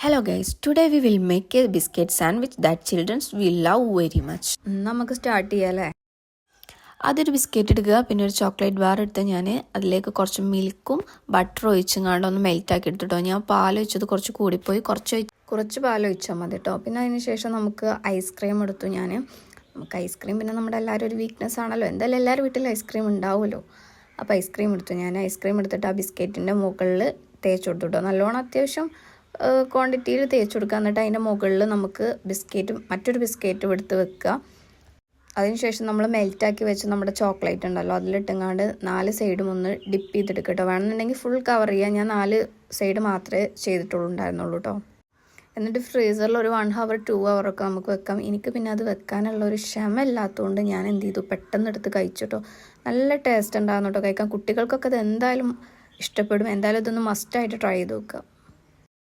Hello guys, today we will make a biscuit sandwich that children will love very much. നമുക്ക് start ചെയ്യാല്ലേ. അതൊരു biscuit എടുക്കുക, പിന്നെ ഒരു chocolate bar എടുത്ത് ഞാൻ അതിലേക്ക് കുറച്ച് മിൽക്കും ബട്ടറും ഒഴിച്ചങ്ങാണ്ട് ഒന്ന് മെൽറ്റാക്കി എടുത്തിട്ടോ. ഞാൻ പാൽ ഒഴിച്ചത് കുറച്ച് കൂടിപ്പോയി, കുറച്ച് പാൽ ഒഴിച്ചാൽ മതി കേട്ടോ. പിന്നെ അതിന് ശേഷം നമുക്ക് ഐസ്ക്രീം എടുത്തു ഞാൻ. നമുക്ക് ഐസ്ക്രീം പിന്നെ നമ്മുടെ എല്ലാവരും ഒരു വീക്ക്നെസ് ആണല്ലോ, എന്തായാലും എല്ലാവരും വീട്ടിൽ ഐസ്ക്രീം ഉണ്ടാവുമല്ലോ. അപ്പോൾ ഐസ്ക്രീം എടുത്തു ഞാൻ. ഐസ്ക്രീം എടുത്തിട്ട് ആ ബിസ്ക്കറ്റിൻ്റെ മുകളിൽ തേച്ച് കൊടുത്തു കേട്ടോ. നല്ലോണം അത്യാവശ്യം ക്വാണ്ടിറ്റിയിൽ തേച്ച് കൊടുക്കുക. എന്നിട്ട് അതിൻ്റെ മുകളിൽ നമുക്ക് മറ്റൊരു ബിസ്ക്കറ്റും എടുത്ത് വെക്കുക. അതിനുശേഷം നമ്മൾ മെൽറ്റാക്കി വെച്ച് നമ്മുടെ ചോക്ലേറ്റ് ഉണ്ടല്ലോ അതിലിട്ടെങ്ങാണ്ട് 4 സൈഡും ഒന്ന് ഡിപ്പ് ചെയ്തെടുക്കുക കേട്ടോ. വേണമെന്നുണ്ടെങ്കിൽ ഫുൾ കവർ ചെയ്യുക. ഞാൻ 4 സൈഡ് മാത്രമേ ചെയ്തിട്ടുണ്ടായിരുന്നുള്ളൂ കേട്ടോ. എന്നിട്ട് ഫ്രീസറിൽ ഒരു 1 hour 2 hour ഒക്കെ നമുക്ക് വെക്കാം. എനിക്ക് പിന്നെ അത് വെക്കാനുള്ള ഒരു ക്ഷമ ഇല്ലാത്തതുകൊണ്ട് ഞാൻ എന്ത് ചെയ്തു, പെട്ടെന്ന് എടുത്ത് കഴിച്ചിട്ടോ. നല്ല ടേസ്റ്റ് ഉണ്ടാകുന്നു കേട്ടോ കഴിക്കാൻ. കുട്ടികൾക്കൊക്കെ അത് എന്തായാലും ഇഷ്ടപ്പെടും. എന്തായാലും ഇതൊന്ന് മസ്റ്റായിട്ട് ട്രൈ ചെയ്ത് നോക്കുക.